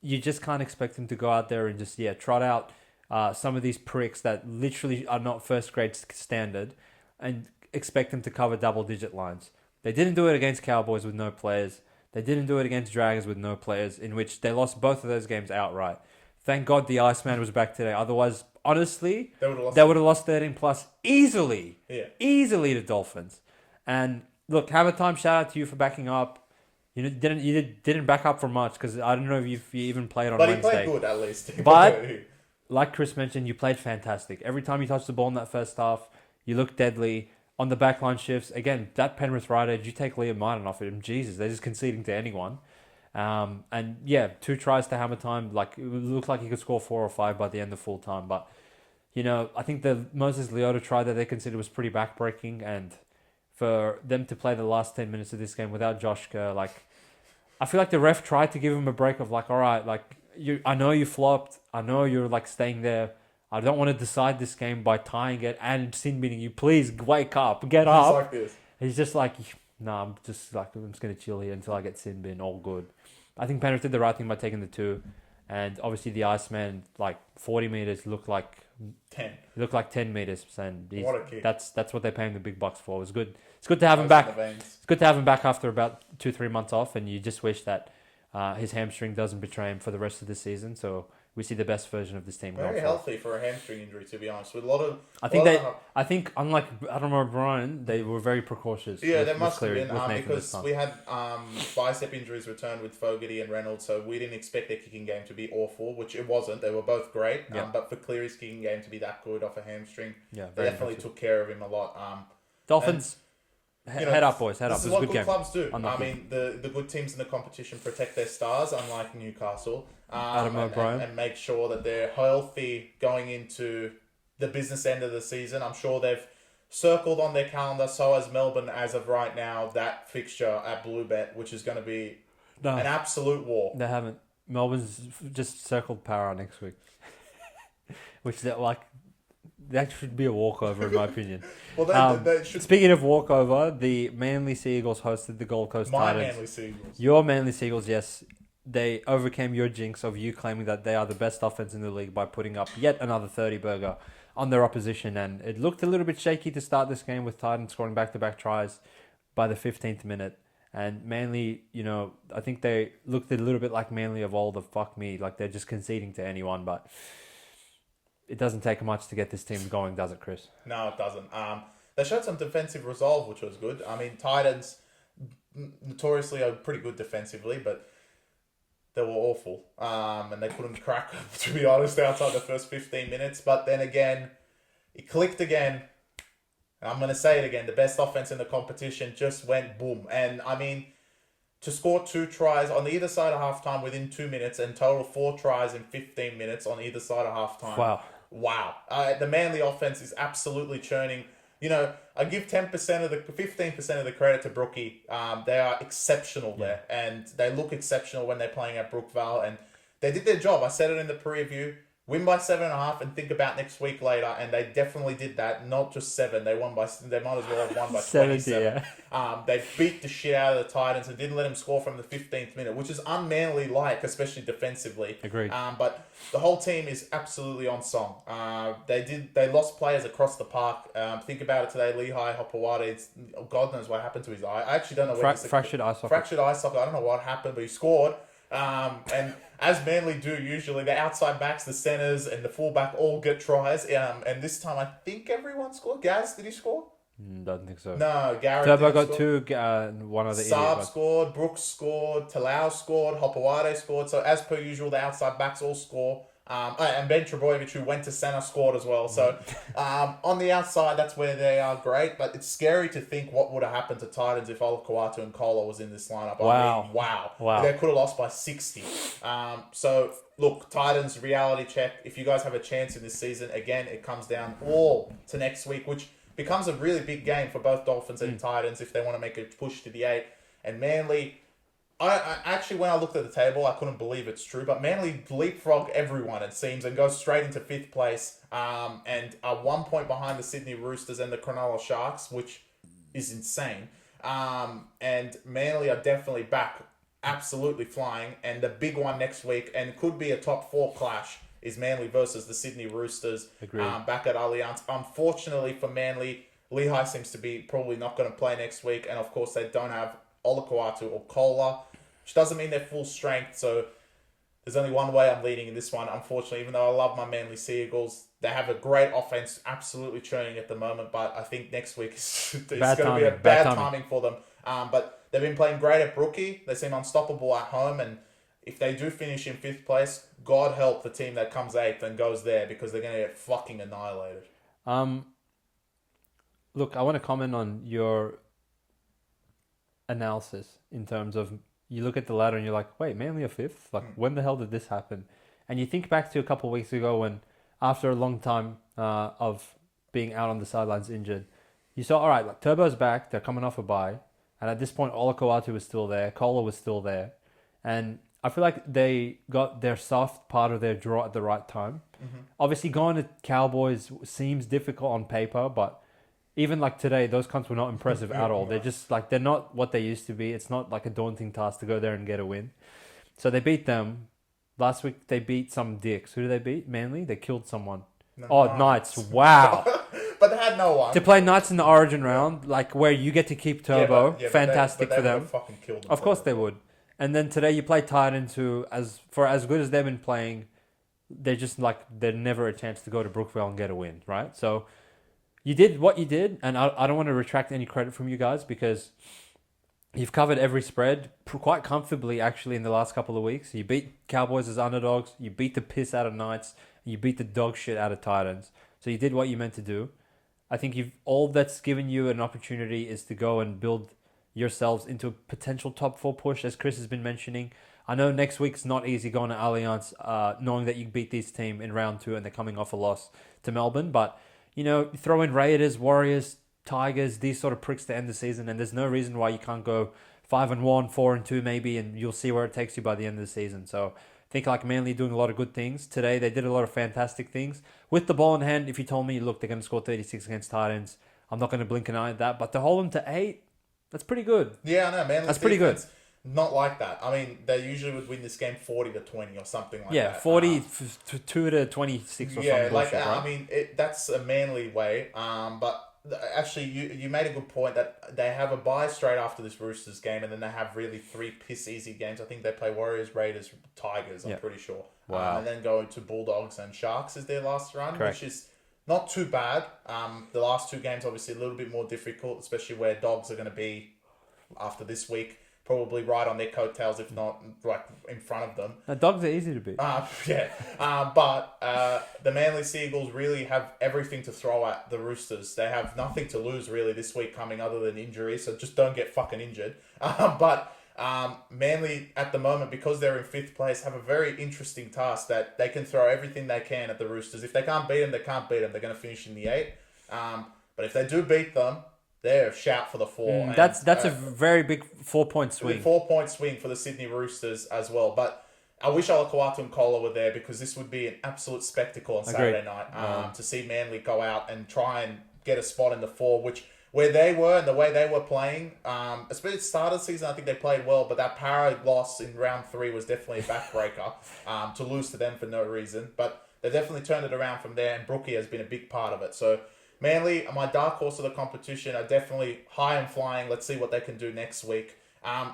you just can't expect them to go out there and just, trot out some of these pricks that literally are not first grade standard and expect them to cover double-digit lines. They didn't do it against Cowboys with no players. They didn't do it against Dragons with no players, in which they lost both of those games outright. Thank God the Iceman was back today. Otherwise, honestly, they would have lost 13 plus easily. Yeah. Easily to Dolphins. And look, Hammer Time, shout out to you for backing up. You didn't back up for much because I don't know if you even played on Wednesday. But he played good at least. But like Chris mentioned, you played fantastic. Every time you touched the ball in that first half, you looked deadly. On the backline shifts, again, that Penrith right edge, you take Liam Martin off him. Jesus, they're just conceding to anyone. And 2 tries to Hammer Time. Like, it looked like he could score 4 or 5 by the end of full time. But I think the Moses Leota try that they considered was pretty backbreaking, and for them to play the last 10 minutes of this game without Josh Kerr, I feel like the ref tried to give him a break of all right, I know you flopped, I know you're staying there. I don't want to decide this game by tying it and sin binning you. Please wake up, get up. He's like this. He's just I'm just gonna chill here until I get sin bin. All good. I think Penrith did the right thing by taking the 2, and obviously the Iceman 40 meters looked like 10. It looked like 10 meters, and What a kick. that's what they're paying the big bucks for. It was good. It's good to have him back. It's good to have him back after about 2-3 months off, and you just wish that his hamstring doesn't betray him for the rest of the season. So we see the best version of this team. Very healthy for a hamstring injury, to be honest. With a lot of, I think unlike Adam O'Brien, they were very precautious. Yeah, they must have been because we had bicep injuries returned with Fogarty and Reynolds, so we didn't expect their kicking game to be awful, which it wasn't. They were both great, but for Cleary's kicking game to be that good off a hamstring, they definitely took care of him a lot. Dolphins. Head up, boys. Head up. This is what good clubs do. I mean, the good teams in the competition protect their stars, unlike Newcastle. Adam O'Brien. And make sure that they're healthy going into the business end of the season. I'm sure they've circled on their calendar, so has Melbourne as of right now, that fixture at Bluebet, which is going to be an absolute war. They haven't. Melbourne's just circled Para next week. Which that should be a walkover in my opinion. Well, they should. Speaking of walkover, the Manly Seagulls hosted the Gold Coast Titans. Manly Seagulls. Your Manly Seagulls, yes. They overcame your jinx of you claiming that they are the best offense in the league by putting up yet another 30-burger on their opposition. And it looked a little bit shaky to start this game with Titans scoring back-to-back tries by the 15th minute. And Manly, I think they looked a little bit like Manly of old, fuck me, they're just conceding to anyone, but it doesn't take much to get this team going, does it, Chris? No, it doesn't. They showed some defensive resolve, which was good. I mean, Titans notoriously are pretty good defensively, but they were awful. And they couldn't crack, to be honest, outside the first 15 minutes. But then again, it clicked again. And I'm going to say it again. The best offense in the competition just went boom. And, I mean, to score 2 tries on either side of halftime within 2 minutes and total 4 tries in 15 minutes on either side of halftime. Wow. The Manly offense is absolutely churning. I give 15% of the credit to Brookie. They are exceptional there, and they look exceptional when they're playing at Brookvale, and they did their job. I said it in the preview. Win by 7.5 and think about next week later, and they definitely did that. Not just 7. They might as well have won by 27. They beat the shit out of the Titans and didn't let them score from the 15th minute, which is unmanly especially defensively. Agreed. But the whole team is absolutely on song. They lost players across the park. Think about it today. Lehigh Hopewada, God knows what happened to his eye. I actually don't know. Fractured eye socket. Fractured eye socket. I don't know what happened, but he scored. And as Manly do usually, the outside backs, the centers, and the fullback all get tries. And this time, I think everyone scored. Gaz, did he score? Don't think so. No, Garrett Turbo got 2, one of the Saab scored, Brooks scored, Talau scored, Hopewade scored. So as per usual, the outside backs all score. And Ben Trebojevic, who went to centre, scored as well. So on the outside, that's where they are great. But it's scary to think what would have happened to Titans if Olakau'atu and Kola was in this lineup. Wow. They could have lost by 60. So, look, Titans, reality check. If you guys have a chance in this season, again, it comes down all to next week, which becomes a really big game for both Dolphins and Titans if they want to make a push to the 8. And Manly... I actually, when I looked at the table, I couldn't believe it's true, but Manly leapfrog everyone, it seems, and goes straight into 5th place, and are 1 point behind the Sydney Roosters and the Cronulla Sharks, which is insane. And Manly are definitely back, absolutely flying, and the big one next week, and could be a top 4 clash, is Manly versus the Sydney Roosters back at Allianz. Unfortunately for Manly, Lehigh seems to be probably not going to play next week, and of course they don't have Olakau'atu or Kola, which doesn't mean they're full strength. So there's only one way I'm leading in this one. Unfortunately, even though I love my Manly Seagulls, they have a great offense, absolutely churning at the moment. But I think next week is going to be a bad timing for them. But they've been playing great at Brookie. They seem unstoppable at home. And if they do finish in 5th place, God help the team that comes 8th and goes there, because they're going to get fucking annihilated. Look, I want to comment on your analysis in terms of, you look at the ladder and you're like, wait, Manly are 5th? When the hell did this happen? And you think back to a couple of weeks ago when after a long time of being out on the sidelines injured, you saw, all right, like Turbo's back, they're coming off a bye, and at this point, Olakau'atu was still there, Kola was still there, and I feel like they got their soft part of their draw at the right time. Obviously, going to Cowboys seems difficult on paper, but even like today, those cunts were not impressive at all. They're just like, they're not what they used to be. It's not like a daunting task to go there and get a win. So they beat them. Last week, they beat some dicks. Who did they beat? Manly? They killed someone. Knights. Wow. But they had no one. To play Knights in the Origin round, like where you get to keep Turbo, fantastic but for they them. fucking killed them. Of course they would. And then today you play Titans, who, as good as they've been playing, they're just like, they're never a chance to go to Brookvale and get a win, right? So you did what you did, and I don't want to retract any credit from you guys because you've covered every spread quite comfortably, actually, in the last couple of weeks. You beat Cowboys as underdogs, you beat the piss out of Knights, and you beat the dog shit out of Titans. So you did what you meant to do. I think all that's given you an opportunity is to go and build yourselves into a potential top 4 push, as Chris has been mentioning. I know next week's not easy going to Allianz, knowing that you beat this team in round 2 and they're coming off a loss to Melbourne. But, throw in Raiders, Warriors, Tigers, these sort of pricks to end the season, and there's no reason why you can't go 5-1, 4-2 maybe, and you'll see where it takes you by the end of the season. So I think like Manly doing a lot of good things. Today they did a lot of fantastic things. With the ball in hand, if you told me, look, they're going to score 36 against Titans, I'm not going to blink an eye at that. But to hold them to 8, that's pretty good. Yeah, I know, man. That's pretty good. Not like that. I mean, they usually would win this game 40-20 or something like that. Yeah, 42 to 26 or something. Yeah, bullshit, right? I mean, that's a Manly way. But actually, you made a good point that they have a bye straight after this Roosters game, and then they have really 3 piss easy games. I think they play Warriors, Raiders, Tigers. I'm pretty sure. Wow. And then go to Bulldogs and Sharks as their last run, Correct. which is not too bad. The last 2 games obviously a little bit more difficult, especially where Dogs are going to be after this week. Probably right on their coattails, if not right in front of them. Now, Dogs are easy to beat. But the Manly Seagulls really have everything to throw at the Roosters. They have nothing to lose really this week coming other than injury, so just don't get fucking injured. But Manly at the moment, because they're in 5th place, have a very interesting task that they can throw everything they can at the Roosters. If they can't beat them, they can't beat them. They're going to finish in the 8. But if they do beat them, they're a shout for the 4. That's a very big 4-point swing. 4-point swing for the Sydney Roosters as well. But I wish Olakau'atu and Kola were there because this would be an absolute spectacle on Saturday night to see Manly go out and try and get a spot in the 4, which where they were and the way they were playing, especially at the start of the season, I think they played well, but that Para loss in round 3 was definitely a backbreaker to lose to them for no reason. But they definitely turned it around from there, and Brookie has been a big part of it. So Manly, my dark horse of the competition, are definitely high and flying. Let's see what they can do next week.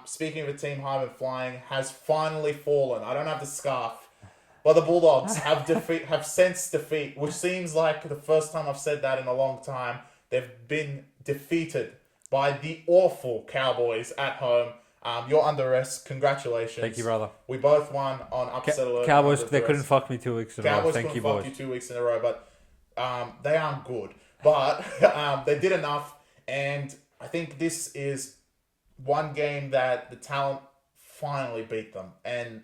Speaking of a team high and flying, has finally fallen. I don't have the scarf. But the Bulldogs have sensed defeat, which seems like the first time I've said that in a long time. They've been defeated by the awful Cowboys at home. You're under arrest. Congratulations. Thank you, brother. We both won on upset alert. Cowboys, they couldn't fuck me 2 weeks in a row. Cowboys Thank you, couldn't boys. fuck you 2 weeks in a row, but they aren't good. But they did enough, and I think this is one game that the talent finally beat them. And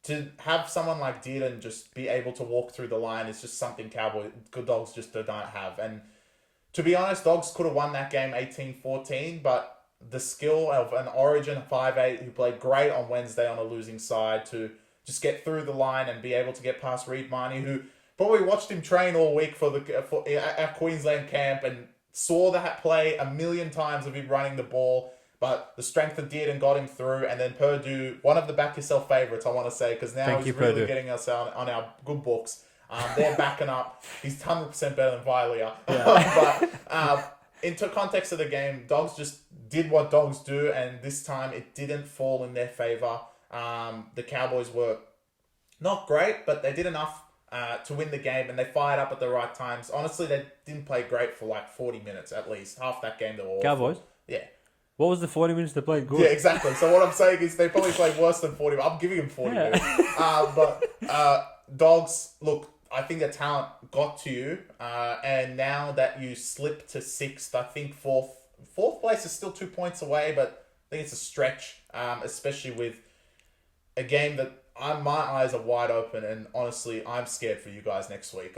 to have someone like Dearden just be able to walk through the line is just something Dogs just don't have. And to be honest, Dogs could have won that game 18-14, but the skill of an Origin 5'8", who played great on Wednesday on a losing side, to just get through the line and be able to get past Reid Marnie, who probably watched him train all week for at Queensland camp and saw that play a million times of him running the ball. But the strength of Dearden got him through. And then Purdue, one of the back yourself favourites, I want to say, because now he's really getting us on our good books. They're backing up. He's 100% better than Vilea. Yeah. But into context of the game, Dogs just did what Dogs do. And this time it didn't fall in their favour. The Cowboys were not great, but they did enough to win the game, and they fired up at the right times. Honestly, they didn't play great for like 40 minutes at least. Half that game they were awful. Cowboys? Yeah. What was the 40 minutes they played good? Yeah, exactly. So what I'm saying is they probably played worse than 40. I'm giving them 40 minutes. But Dogs, look, I think the talent got to you. And now that you slip to 6th, I think fourth place is still 2 points away, but I think it's a stretch, especially with a game that my eyes are wide open, and honestly, I'm scared for you guys next week.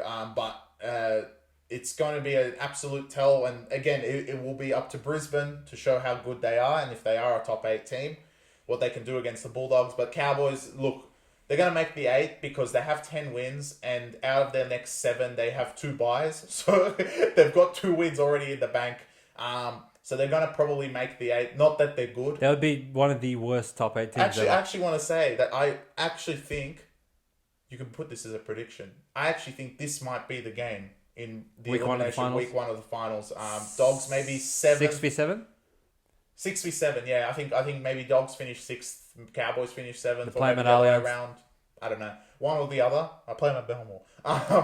It's going to be an absolute tell, and again, it will be up to Brisbane to show how good they are, and if they are a top 8 team, what they can do against the Bulldogs. But Cowboys, look, they're going to make the 8 because they have 10 wins, and out of their next 7, they have 2 byes. So they've got 2 wins already in the bank. So they're going to probably make the 8. Not that they're good. That would be one of the worst top 8 teams I actually want to say that I actually think, you can put this as a prediction, I actually think this might be the game in the week 1 of the finals. Week 1 of the finals. Dogs maybe 7. 6v7? 6v7, yeah. I think maybe Dogs finish 6th, Cowboys finish 7th. Play them at Allianz. Round, I don't know. One or the other. I play them at Belmore.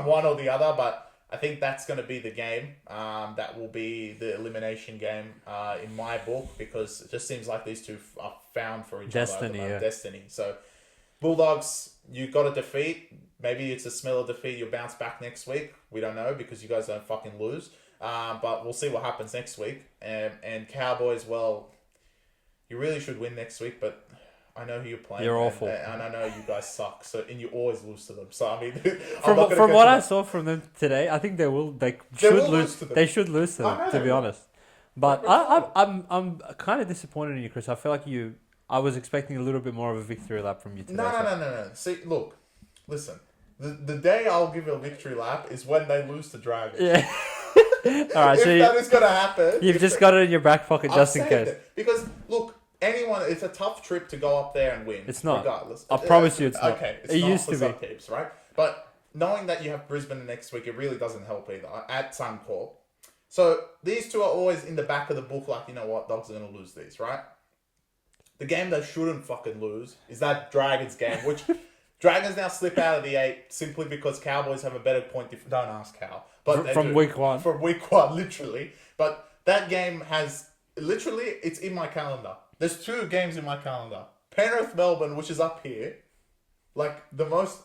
One or the other, but I think that's going to be the game. That will be the elimination game in my book, because it just seems like these two are found for each other. Destiny. So, Bulldogs, you got to defeat. Maybe it's a smell of defeat. You'll bounce back next week. We don't know, because you guys don't fucking lose. But we'll see what happens next week. And Cowboys, well, you really should win next week, but I know who you're playing. You're awful. And I know you guys suck. So, and you always lose to them. So, I mean, from what I saw from them today, I think they should lose to them. They should lose to them, to be honest. But I'm kind of disappointed in you, Chris. I feel like I was expecting a little bit more of a victory lap from you today. No. See, look, listen. The day I'll give a victory lap is when they lose to Dragons. Yeah. All right, if that is going to happen. You've just got it in your back pocket just in case. Because, look, it's a tough trip to go up there and win. It's not. Regardless. I promise you it's not. Okay, it used to be. Some teams, right? But knowing that you have Brisbane next week, it really doesn't help either at Suncorp. So these two are always in the back of the book, like, you know what, Dogs are going to lose these, right? The game they shouldn't fucking lose is that Dragons game, which Dragons now slip out of the 8 simply because Cowboys have a better point. Don't ask how. But from week 1. From week 1, literally. But that game has, literally, it's in my calendar. There's 2 games in my calendar. Penrith, Melbourne, which is up here. Like, the most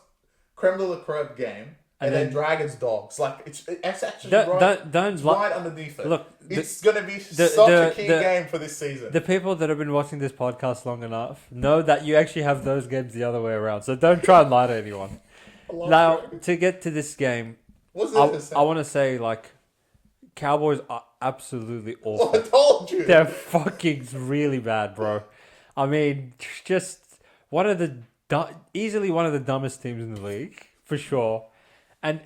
creme de la creme game. And then Dragons, Dogs. Like, it's actually right underneath it. Look, it's going to be such a key game for this season. The people that have been watching this podcast long enough know that you actually have those games the other way around. So don't try and lie to anyone. Now, to get to this game, I want to say, like, Cowboys are absolutely awful. Well, I told you. They're fucking really bad, bro. I mean, just easily one of the dumbest teams in the league, for sure. And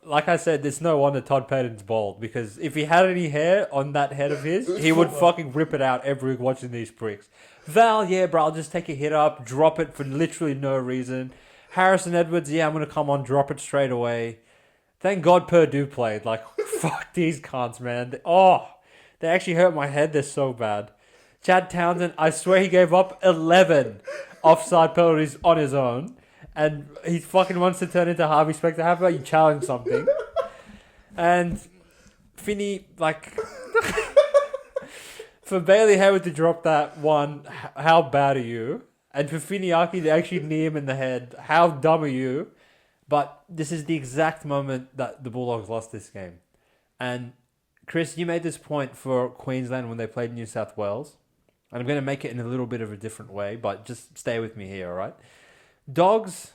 like I said, it's no wonder Todd Payton's bald, because if he had any hair on that head of his, he would fucking rip it out every week watching these pricks. Val, yeah, bro, I'll just take a hit up, drop it for literally no reason. Harrison Edwards, yeah, I'm going to come on, drop it straight away. Thank God Purdue played. Like, fuck these cunts, man. They actually hurt my head. They're so bad. Chad Townsend, I swear he gave up 11 offside penalties on his own. And he fucking wants to turn into Harvey Specter. How about you challenge something? And Finney, like, for Bailey Hayward to drop that one, how bad are you? And for Finiaki to actually knee him in the head, how dumb are you? But this is the exact moment that the Bulldogs lost this game. And Chris, you made this point for Queensland when they played New South Wales. And I'm going to make it in a little bit of a different way, but just stay with me here, all right? Dogs,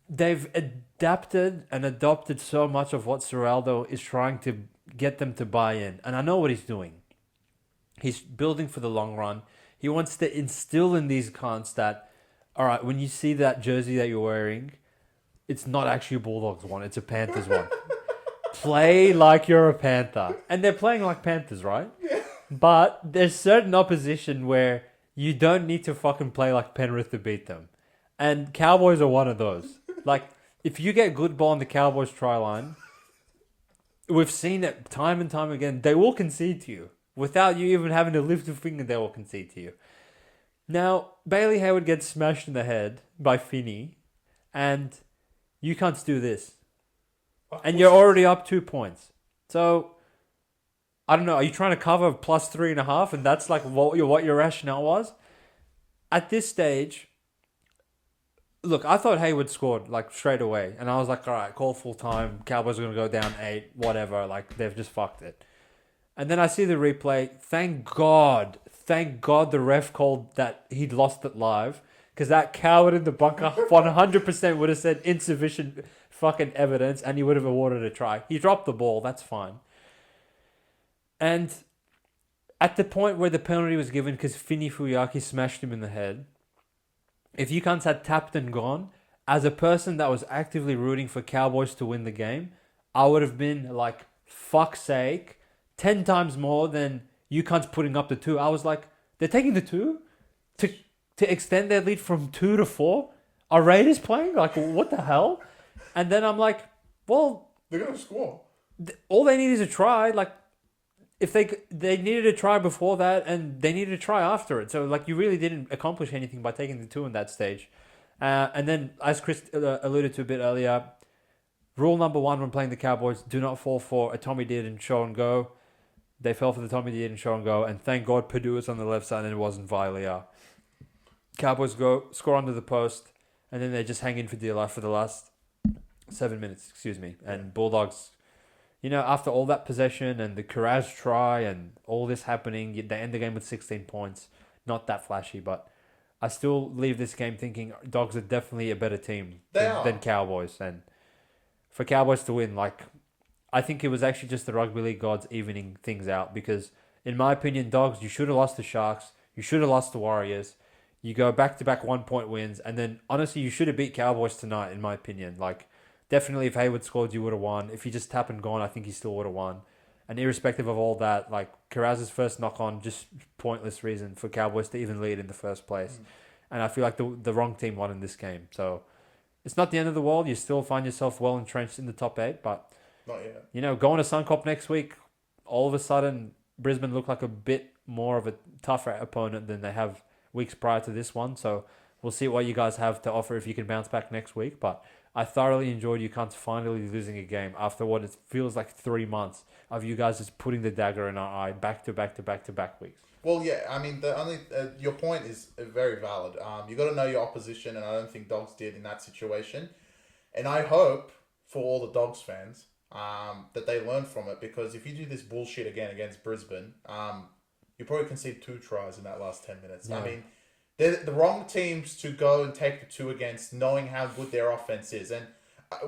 they've adapted and adopted so much of what Seraldo is trying to get them to buy in. And I know what he's doing. He's building for the long run. He wants to instill in these cunts that, all right, when you see that jersey that you're wearing, it's not actually a Bulldogs one, it's a Panthers one. Play like you're a Panther. And they're playing like Panthers, right? Yeah. But there's certain opposition where you don't need to fucking play like Penrith to beat them. And Cowboys are one of those. Like, if you get good ball on the Cowboys try line, we've seen it time and time again. They will concede to you. Without you even having to lift a finger, they will concede to you. Now, Bailey Hayward gets smashed in the head by Finney, and you can't do this. And you're already up 2 points. So, I don't know. Are you trying to cover plus 3.5? And that's like what your rationale was? At this stage, look, I thought Hayward scored like straight away. And I was like, all right, call full time. Cowboys are going to go down 8, whatever. Like, they've just fucked it. And then I see the replay. Thank God the ref called that he'd lost it live. Because that coward in the bunker 100% would have said insufficient fucking evidence and he would have awarded a try. He dropped the ball. That's fine. And at the point where the penalty was given because Fini Fuyaki smashed him in the head, if you cunts had tapped and gone, as a person that was actively rooting for Cowboys to win the game, I would have been like, fuck's sake, 10 times more than you cunts putting up the 2. I was like, they're taking the 2 to extend their lead from 2 to 4? Are Raiders playing? Like, what the hell? And then I'm like, well, they're going to score. All they need is a try. Like, if they needed a try before that and they needed a try after it. So, like, you really didn't accomplish anything by taking the 2 in that stage. And then, as Chris alluded to a bit earlier, rule number 1 when playing the Cowboys, do not fall for a Tommy did and show and go. They fell for the Tommy did and show and go. And thank God Purdue was on the left side and it wasn't Vilea. Cowboys go score under the post, and then they just hang in for dear life for the last 7 minutes, And Bulldogs, after all that possession and the Kiraz try and all this happening, they end the game with 16 points. Not that flashy, but I still leave this game thinking Dogs are definitely a better team than Cowboys. And for Cowboys to win, I think it was actually just the rugby league gods evening things out because, in my opinion, Dogs, you should have lost to Sharks. You should have lost to Warriors. You go back-to-back 1-point wins, and then, honestly, you should have beat Cowboys tonight, in my opinion. Definitely, if Hayward scored, you would have won. If you just tap and gone, I think you still would have won. And irrespective of all that, Kiraz's first knock-on, just pointless reason for Cowboys to even lead in the first place. And I feel like the wrong team won in this game. So, it's not the end of the world. You still find yourself well entrenched in the top 8, but, not yet. Going to Suncorp next week, all of a sudden, Brisbane look like a bit more of a tougher opponent than they have weeks prior to this one, so we'll see what you guys have to offer if you can bounce back next week. But I thoroughly enjoyed you cunts finally losing a game after what it feels like 3 months of you guys just putting the dagger in our eye back to back weeks. Well, yeah, I mean, the only your point is very valid. You got to know your opposition, and I don't think Dogs did in that situation. And I hope for all the Dogs fans that they learn from it, because if you do this bullshit again against Brisbane, you probably concede 2 tries in that last 10 minutes. Yeah. I mean, they're the wrong teams to go and take the 2 against, knowing how good their offense is. And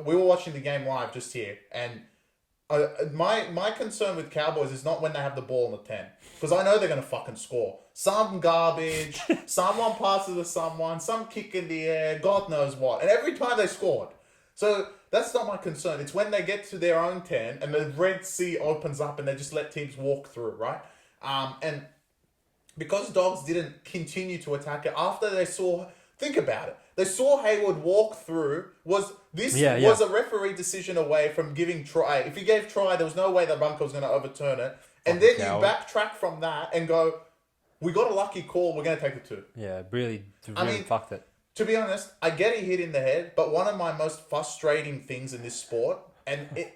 we were watching the game live just here, and my concern with Cowboys is not when they have the ball in the 10, because I know they're going to fucking score. Some garbage, someone passes to someone, some kick in the air, God knows what. And every time they scored. So that's not my concern. It's when they get to their own 10 and the Red Sea opens up and they just let teams walk through, right? And because Dogs didn't continue to attack it after they saw, think about it, they saw Hayward walk through. Was a referee decision away from giving try? If he gave try, there was no way the Broncos was going to overturn it. And then you backtrack from that and go, we got a lucky call, we're going to take the 2. Yeah, really fucked it. To be honest, I get he hit in the head, but one of my most frustrating things in this sport, and it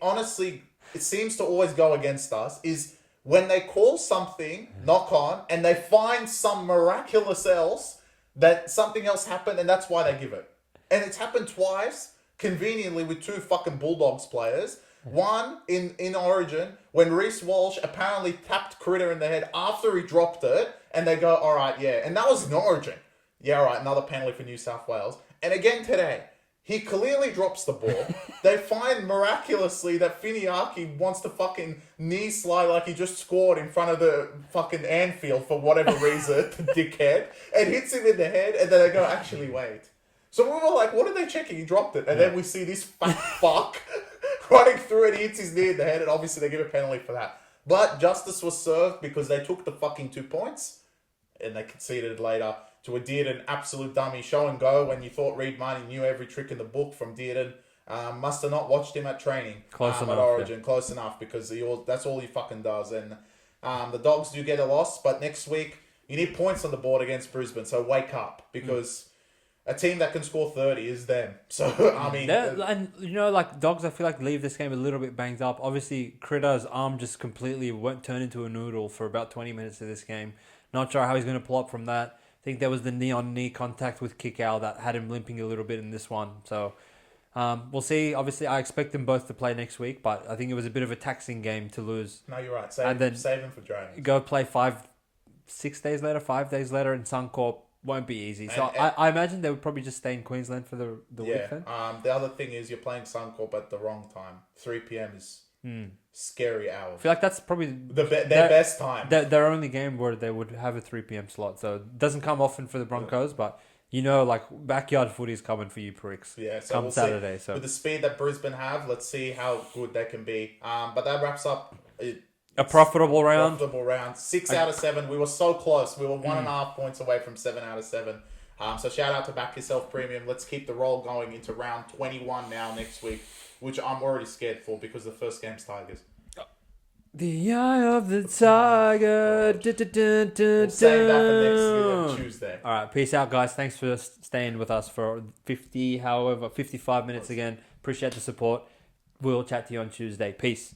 seems to always go against us, is when they call something knock on and they find some miraculous else that something else happened and that's why they give it. And it's happened twice, conveniently, with 2 fucking Bulldogs players. One in Origin when Reece Walsh apparently tapped Critter in the head after he dropped it, and they go, all right, yeah. And that was in Origin. Yeah, all right, another penalty for New South Wales. And again today, he clearly drops the ball. They find miraculously that Finiaki wants to fucking knee slide like he just scored in front of the fucking Anfield for whatever reason, dickhead, and hits him in the head, and then they go, actually, wait. So we were like, what are they checking? He dropped it. And then we see this fat fuck running through and he hits his knee in the head, and obviously they give a penalty for that. But justice was served because they took the fucking 2 points, and they conceded later to a Dearden absolute dummy show and go when you thought Reed Marnie knew every trick in the book from Dearden. Must have not watched him at training. Close enough, at Origin. Yeah. Close enough, because that's all he fucking does. And the Dogs do get a loss, but next week you need points on the board against Brisbane, so wake up, because a team that can score 30 is them. So, I mean... Dogs, I feel like leave this game a little bit banged up. Obviously, Critter's arm just completely turned into a noodle for about 20 minutes of this game. Not sure how he's going to pull up from that. I think there was the knee-on-knee contact with Kickow that had him limping a little bit in this one. So, we'll see. Obviously, I expect them both to play next week, but I think it was a bit of a taxing game to lose. No, you're right. Save them for training. Go play 5 days later in Suncorp. won't be easy. And- So and- I imagine they would probably just stay in Queensland for the week then. The other thing is you're playing Suncorp at the wrong time. 3 p.m. is scary hour. I feel like that's probably Their best time. their only game where they would have a 3 p.m. slot. So it doesn't come often for the Broncos, but you know, like backyard footy is coming for you pricks. Yeah, so come we'll Saturday. see. So With the speed that Brisbane have, let's see how good they can be. But that wraps up a profitable round. 6 out of 7. We were so close. We were 1.5 points away from 7 out of 7. So shout out to Back Yourself Premium. Let's keep the roll going into round 21 now next week, which I'm already scared for because the first game's Tigers. The eye of the tiger. We'll save that for next Tuesday. All right, peace out, guys. Thanks for staying with us for 55 minutes again. Appreciate the support. We'll chat to you on Tuesday. Peace.